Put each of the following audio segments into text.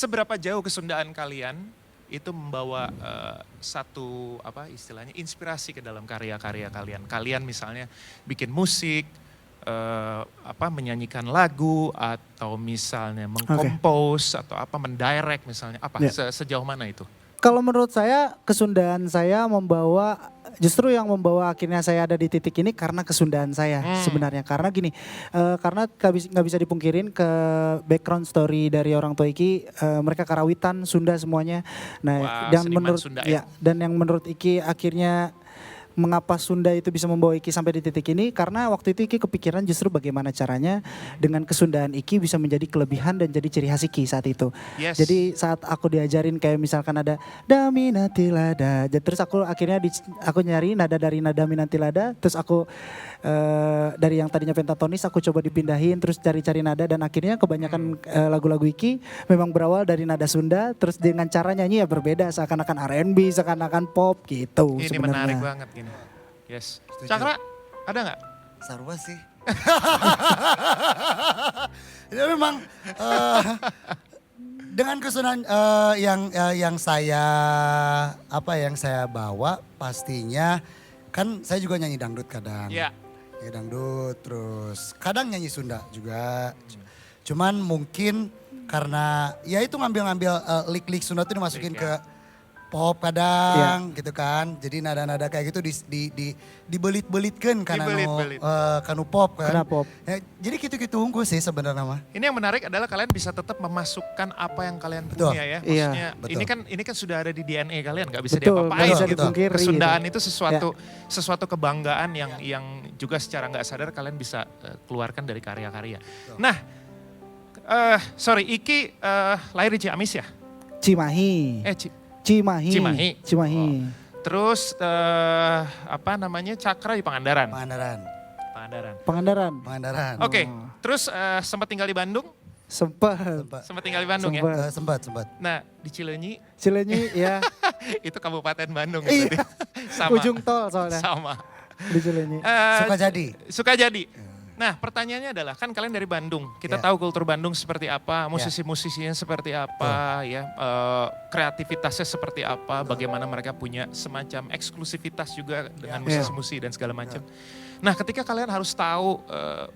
seberapa jauh kesundaan kalian itu membawa satu apa istilahnya inspirasi ke dalam karya-karya kalian. Kalian misalnya bikin musik, menyanyikan lagu atau misalnya mengkompos atau apa mendirect misalnya apa sejauh mana itu? Kalau menurut saya kesundaan saya justru yang membawa akhirnya saya ada di titik ini karena kesundaan saya sebenarnya. Karena gini, karena nggak bisa dipungkirin ke background story dari orang tua Iki, mereka Karawitan, Sunda semuanya. Nah, Wah, seniman Sunda ya. Dan yang menurut Iki akhirnya mengapa Sunda itu bisa membawa Iki sampai di titik ini karena waktu itu Iki kepikiran justru bagaimana caranya dengan kesundaan Iki bisa menjadi kelebihan dan jadi ciri khas Iki saat itu. Yes. Jadi saat aku diajarin kayak misalkan ada Daminatilada, terus aku akhirnya aku nyari nada dari nada Minatilada, terus aku dari yang tadinya pentatonis aku coba dipindahin terus cari-cari nada dan akhirnya kebanyakan lagu-lagu Iki memang berawal dari nada Sunda terus dengan cara nyanyi ya berbeda seakan-akan R&B, seakan-akan pop gitu. Ini sebenarnya. menarik banget gini. Yes. Cakra, ada nggak? Sarwa sih. Ya memang dengan kesunan yang saya bawa pastinya kan saya juga nyanyi dangdut kadang. Iya. Ya dangdut terus kadang nyanyi Sunda juga. Cuman mungkin karena ya itu ngambil lik-lik Sunda tuh dimasukin ke pop kadang gitu kan. Jadi nada-nada kayak gitu dibelit-belitkan karena kanu pop kan. Pop. Ya, jadi gitu-gitu unggul sih sebenarnya mah. Ini yang menarik adalah kalian bisa tetap memasukkan apa yang kalian punya ya. Maksudnya ini kan sudah ada di DNA kalian, nggak bisa diapa-apain gitu. Kesundaan itu sesuatu kebanggaan yang juga secara nggak sadar kalian bisa keluarkan dari karya-karya. Nah, Iki lahir di Ciamis ya? Cimahi. Cimahi. Terus Cakra di Pangandaran. Pangandaran. Oke, terus sempat tinggal di Bandung? Sempat tinggal di Bandung ya? Sempat. Nah, di Cileunyi ya. itu Kabupaten Bandung ya. Iya. Sama. Ujung tol soalnya. Sama. Di Cileunyi. Sukajadi. Nah, pertanyaannya adalah kan kalian dari Bandung. Kita tahu kultur Bandung seperti apa, musisi-musisinya seperti apa, kreativitasnya seperti apa, bagaimana mereka punya semacam eksklusivitas juga dengan musisi-musisi dan segala macam. Nah, ketika kalian harus tahu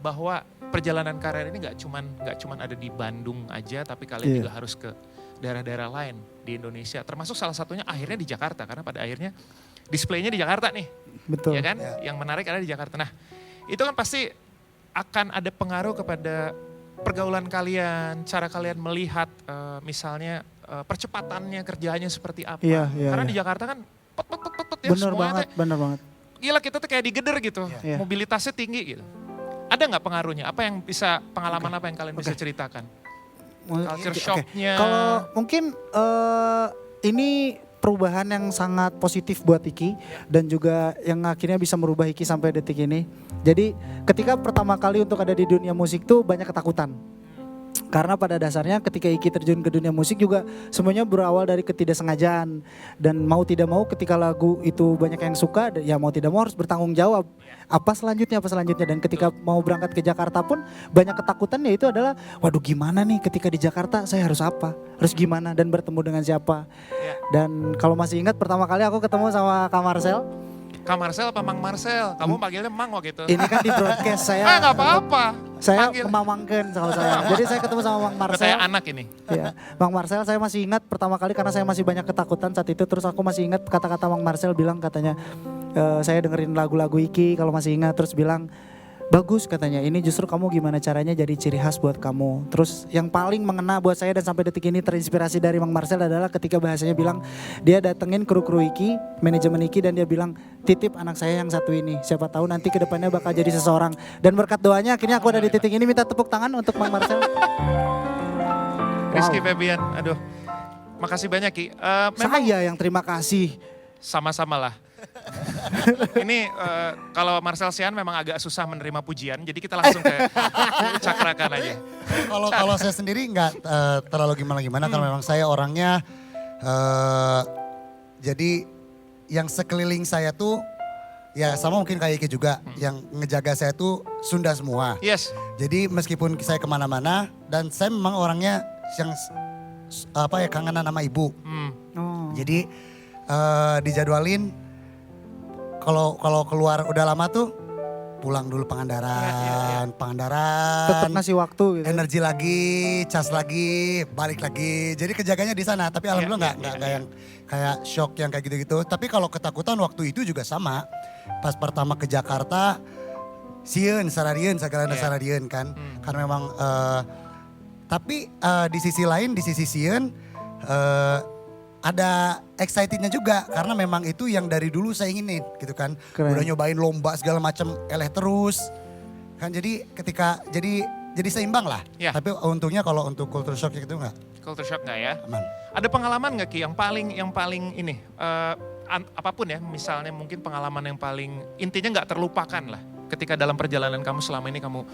bahwa perjalanan karir ini nggak cuman ada di Bandung aja, tapi kalian juga harus ke daerah-daerah lain di Indonesia. Termasuk salah satunya akhirnya di Jakarta, karena pada akhirnya displaynya di Jakarta nih. Betul. Ya kan? Yang menarik ada di Jakarta. Nah, itu kan pasti akan ada pengaruh kepada pergaulan kalian, cara kalian melihat misalnya percepatannya kerjanya seperti apa. Karena di Jakarta kan ya bener banget. Gila kita tuh kayak digeder gitu, mobilitasnya tinggi gitu. Ada nggak pengaruhnya? Pengalaman apa yang kalian bisa ceritakan? Culture shocknya. Kalau mungkin ini perubahan yang sangat positif buat Iki dan juga yang akhirnya bisa merubah Iki sampai detik ini. Jadi ketika pertama kali untuk ada di dunia musik tuh banyak ketakutan. Karena pada dasarnya ketika Iki terjun ke dunia musik juga semuanya berawal dari ketidaksengajaan. Dan mau tidak mau ketika lagu itu banyak yang suka, ya mau tidak mau harus bertanggung jawab. Apa selanjutnya. Dan ketika mau berangkat ke Jakarta pun banyak ketakutannya itu adalah, waduh gimana nih ketika di Jakarta saya harus apa? Harus gimana dan bertemu dengan siapa? Dan kalau masih ingat pertama kali aku ketemu sama Kak Marcel. Kak Marcel apa Mang Marcel? Kamu panggilnya Mang waktu itu. Ini kan di broadcast saya. Gak apa-apa. Saya memamangkan sama saya. Jadi saya ketemu sama Mang Marcel. Kayak anak ini. Ya, Mang Marcel saya masih ingat pertama kali karena saya masih banyak ketakutan saat itu. Terus aku masih ingat kata-kata Mang Marcel bilang katanya, saya dengerin lagu-lagu Iki kalau masih ingat. Terus bilang, bagus katanya, ini justru kamu gimana caranya jadi ciri khas buat kamu. Terus yang paling mengena buat saya dan sampai detik ini terinspirasi dari Mang Marcel adalah ketika bahasanya bilang dia datengin kru-kru Iki, manajemen Iki dan dia bilang titip anak saya yang satu ini. Siapa tahu nanti kedepannya bakal jadi seseorang. Dan berkat doanya akhirnya aku ada di titik ini, minta tepuk tangan untuk Mang Marcel. Rizky Febian, aduh makasih banyak Ki. Saya yang terima kasih. Sama-sama lah. Ini kalau Marcel Sian memang agak susah menerima pujian, jadi kita langsung ke cakrakan aja. Kalau saya sendiri nggak terlalu gimana-gimana karena memang saya orangnya jadi yang sekeliling saya tuh ya sama mungkin kayak Iki juga yang ngejaga saya tuh Sunda semua. Yes. Jadi meskipun saya kemana-mana dan saya memang orangnya yang apa ya kangenan sama ibu. Oh. Jadi dijadwalin kalau keluar udah lama tuh pulang dulu Pangandaran, Tetap ngasih waktu gitu. energi lagi, cas lagi, balik lagi. Jadi kejaganya di sana. Tapi alhamdulillah nggak yang kayak shock yang kayak gitu-gitu. Tapi kalau ketakutan waktu itu juga sama. Pas pertama ke Jakarta, sieun, sararieun, segala sararieun kan. Karena memang, tapi di sisi lain, di sisi sieun, ada excitednya juga karena memang itu yang dari dulu saya inginin gitu kan. Keren. Udah nyobain lomba segala macam eleh terus. Kan jadi ketika jadi seimbang lah. Ya. Tapi untungnya kalau untuk culture shock itu enggak Culture shock nggak ya? aman. Ada pengalaman nggak Ki yang paling ini apapun ya, misalnya mungkin pengalaman yang paling intinya nggak terlupakan lah. Ketika dalam perjalanan kamu selama ini kamu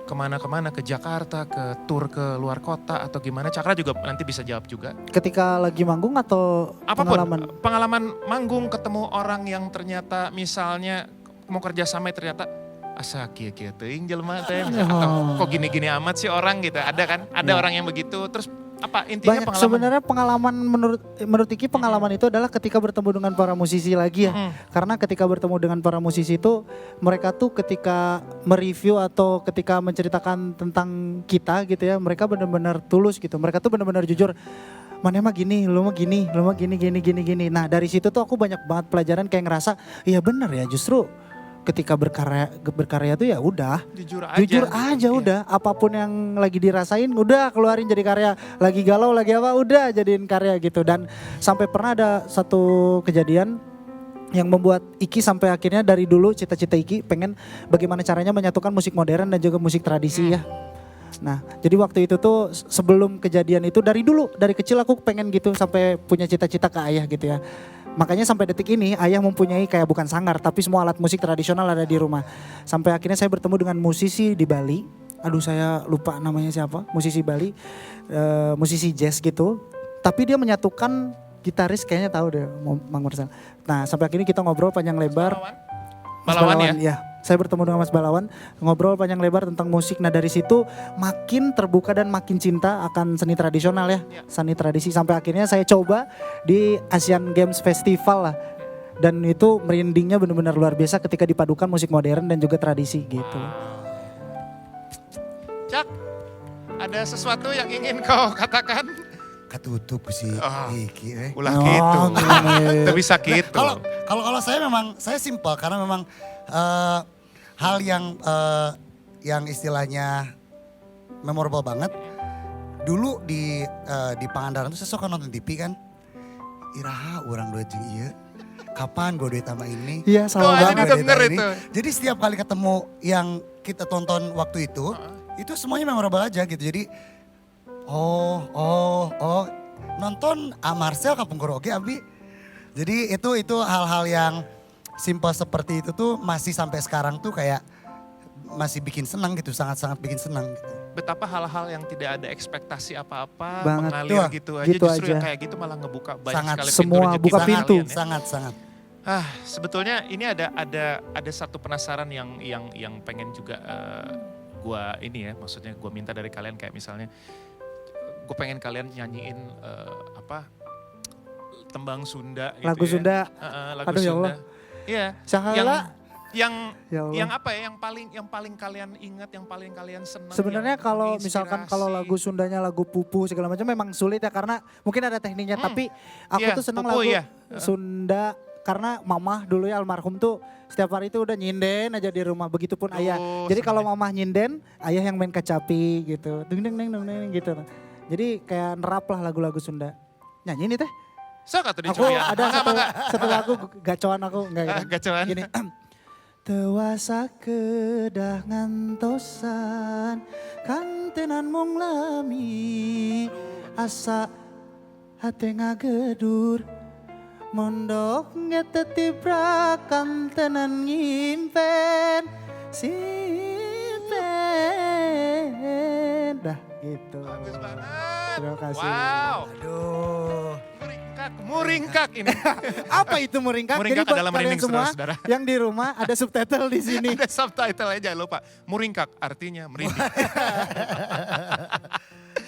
kemana-kemana, ke Jakarta, ke tour ke luar kota atau gimana? Cakra juga nanti bisa jawab juga. Ketika lagi manggung atau Apapun, pengalaman manggung ketemu orang yang ternyata misalnya mau kerja sama ternyata asa kia-kia teuing jelema teh. Atau kok gini-gini amat sih orang gitu. Ada kan? Ada orang yang begitu. Terus apa intinya Banyak pengalaman? sebenarnya pengalaman menurut Iki pengalaman itu adalah ketika bertemu dengan para musisi lagi ya. Karena ketika bertemu dengan para musisi itu mereka tuh ketika mereview atau ketika menceritakan tentang kita gitu ya, mereka benar-benar tulus gitu. Mereka tuh benar-benar jujur. Mana mah gini, lu mah gini. Nah, dari situ tuh aku banyak banget pelajaran kayak ngerasa, iya benar ya justru ketika berkarya tuh ya udah Jujur jujur aja. aja udah apapun yang lagi dirasain udah keluarin jadi karya, lagi galau lagi apa udah jadiin karya gitu. Dan sampai pernah ada satu kejadian yang membuat Iki sampai akhirnya dari dulu cita-cita Iki pengen bagaimana caranya menyatukan musik modern dan juga musik tradisi ya. Nah, jadi waktu itu tuh sebelum kejadian itu dari dulu, dari kecil aku pengen gitu sampai punya cita-cita ke ayah gitu ya. Makanya sampai detik ini ayah mempunyai kayak bukan sanggar tapi semua alat musik tradisional ada di rumah. Sampai akhirnya saya bertemu dengan musisi di Bali. Aduh saya lupa namanya siapa, musisi Bali, musisi jazz gitu. Tapi dia menyatukan gitaris kayaknya tahu deh Mang Mursal. Nah sampai akhirnya kita ngobrol panjang lebar. Mas Balawan ya? Saya bertemu dengan Mas Balawan, ngobrol panjang lebar tentang musik. Nah dari situ makin terbuka dan makin cinta akan seni tradisional ya, seni tradisi. Sampai akhirnya saya coba di Asian Games Festival lah. Dan itu merindingnya benar-benar luar biasa ketika dipadukan musik modern dan juga tradisi gitu. Cak, ada sesuatu yang ingin kau katakan? Katutup sih iki Ulah gitu. Tapi bisa gitu. Kalau saya simpel karena memang hal yang istilahnya memorable banget. Dulu di Pangandaran tuh saya suka nonton TV kan. Iraha orang duit jeung ieu. Kapan gue duit sama ini? Iya sama aja banget. denger itu. Jadi setiap kali ketemu yang kita tonton waktu itu semuanya memorable aja gitu. Jadi nonton Marcel Kapungkur oke Abi. Jadi itu hal-hal yang simpel seperti itu tuh masih sampai sekarang tuh kayak masih bikin senang gitu, sangat-sangat bikin senang gitu. Betapa hal-hal yang tidak ada ekspektasi apa-apa, Banget. mengalir Tuh, gitu aja, gitu justru aja. yang kayak gitu malah ngebuka banyak Sangat. sekali Semua rezeki buka buat pintu. kalian ya. Sangat-sangat. Sebetulnya ini ada satu penasaran yang pengen juga gua ini ya, maksudnya gua minta dari kalian kayak misalnya gue pengen kalian nyanyiin tembang Sunda gitu Lagu ya. Sunda. Lagu Aduh, ya Sunda. Allah. Iya. Sahala. Yang Ya Allah. yang apa ya? Yang paling kalian ingat, yang paling kalian senang. Sebenarnya yang kalau menginspirasi. misalkan kalau lagu Sundanya lagu pupu segala macam memang sulit ya karena mungkin ada tekniknya. Tapi aku Iya, tuh seneng pupu, lagu iya. Sunda karena mamah dulu ya almarhum tuh setiap hari itu udah nyinden aja di rumah. Begitupun ayah. Jadi kalau mamah nyinden, ayah yang main kecapi gitu. Deng deng deng deng deng gitu. Jadi kayak nerap lah lagu-lagu Sunda. Nyanyi nih teh. Sok atau Aku dicoba? ada satu lagu gacoan aku enggak gitu. Gacoan. Gini. Tewasa kedah ngantosan kantenan mung lami asa hate ngagedur mondok ngetetibra kantenan ngimpen simpen dah gitu. Bagus banget. Terima kasih. Wow. Aduh. Muringkak ini. Apa itu meringkak? Muringkak Jadi buat adalah kalian merinding, semua saudara-saudara. yang di rumah ada subtitle di sini. Ada subtitle aja lupa. Muringkak artinya merinding.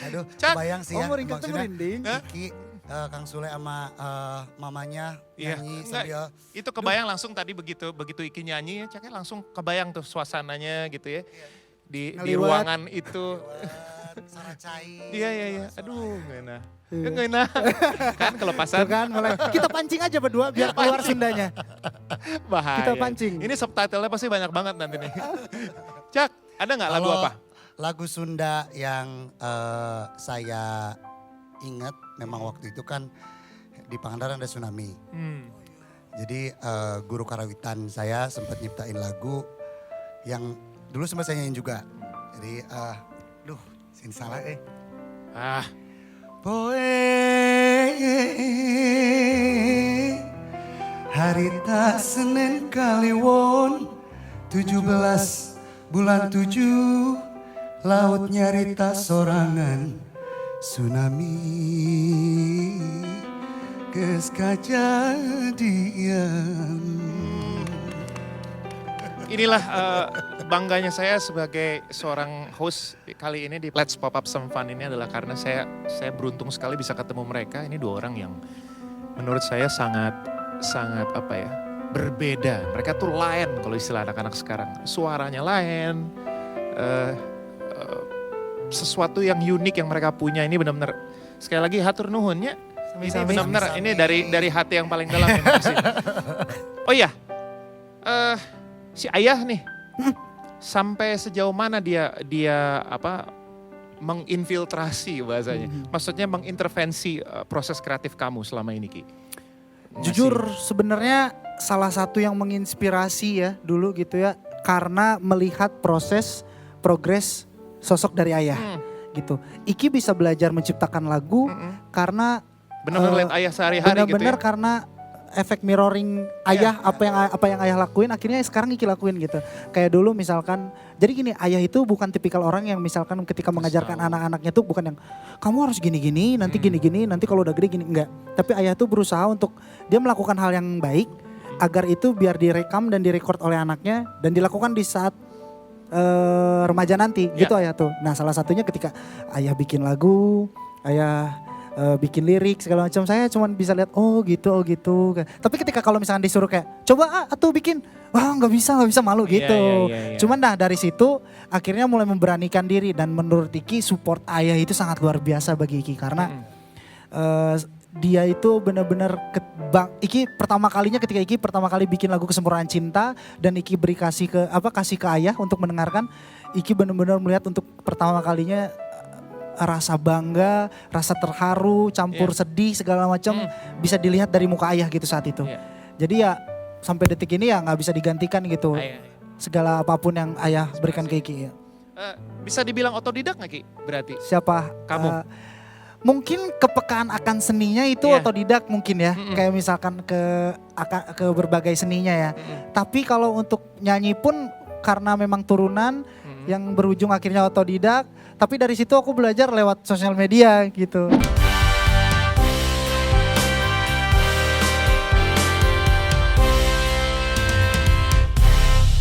Aduh, Cak. kebayang sih ya. Oh, merinding Bang tuh Sunda, merinding. Iki, Kang Sule sama mamanya Iya, nyanyi enggak, sambil itu kebayang langsung tadi begitu Iki nyanyi ya, Caknya langsung kebayang tuh suasananya gitu ya. Di Ngeliwat. ruangan itu. saracai. Iya. Aduh, ngena. Ngena. Kan kalau Tuh pasan kan mulai kita pancing aja berdua biar keluar Sundanya. bahaya. Kita pancing. Ini subtitlenya pasti banyak banget nanti nih. Cak, ada nggak lagu Kalau apa? lagu Sunda yang saya ingat memang waktu itu kan di Pangandaran ada tsunami. Jadi guru karawitan saya sempat nyiptain lagu yang dulu sempat saya nyanyiin juga. Jadi sin salah Ah, Poe harita Senin Kaliwon 17 bulan 7 laut nyarita sorangan tsunami geus kajadian. inilah bangganya saya sebagai seorang host kali ini di Let's Pop Up Some Fun ini adalah karena saya beruntung sekali bisa ketemu mereka. Ini dua orang yang menurut saya sangat apa ya, berbeda. Mereka tuh lain kalau istilah anak-anak sekarang. Suaranya lain, sesuatu yang unik yang mereka punya ini benar-benar sekali lagi hatur nuhunnya. Ini Sami-sami. benar-benar ini Sami-sami. dari hati yang paling dalam. Ini makasih. Oh iya, si Ayah nih sampai sejauh mana dia apa menginfiltrasi bahasanya, maksudnya mengintervensi proses kreatif kamu selama ini Ki? Jujur sebenarnya salah satu yang menginspirasi ya dulu gitu ya karena melihat progres sosok dari ayah gitu. Iki bisa belajar menciptakan lagu karena Benar-benar lihat Ayah sehari-hari gitu benar-benar ya? karena efek mirroring ayah apa yang ayah lakuin akhirnya sekarang Iki lakuin gitu. Kayak dulu misalkan jadi gini, ayah itu bukan tipikal orang yang misalkan ketika mengajarkan anak-anaknya tuh bukan yang kamu harus gini-gini, nanti gini-gini, nanti kalau udah gede gini, enggak. Tapi ayah tuh berusaha untuk dia melakukan hal yang baik agar itu biar direkam dan direcord oleh anaknya dan dilakukan di saat remaja nanti gitu ayah tuh. Nah, salah satunya ketika ayah bikin lagu, ayah bikin lirik segala macam, saya cuma bisa lihat oh gitu. Tapi ketika kalau misalkan disuruh kayak coba atau bikin, wah nggak bisa malu gitu. Iya. Cuman dari situ akhirnya mulai memberanikan diri dan menurut Iki support ayah itu sangat luar biasa bagi Iki karena dia itu benar-benar Iki pertama kalinya ketika Iki pertama kali bikin lagu Kesempurnaan Cinta dan Iki kasih ke ayah untuk mendengarkan, Iki benar-benar melihat untuk pertama kalinya rasa bangga, rasa terharu, campur sedih segala macam bisa dilihat dari muka ayah gitu saat itu. Jadi ya sampai detik ini ya nggak bisa digantikan gitu. Segala apapun yang ayah berikan ke Iki. Bisa dibilang otodidak gak Ki berarti? Siapa? Kamu? Mungkin kepekaan akan seninya itu otodidak mungkin ya. Kayak misalkan ke berbagai seninya ya. Tapi kalau untuk nyanyi pun karena memang turunan yang berujung akhirnya otodidak. Tapi dari situ aku belajar lewat sosial media gitu.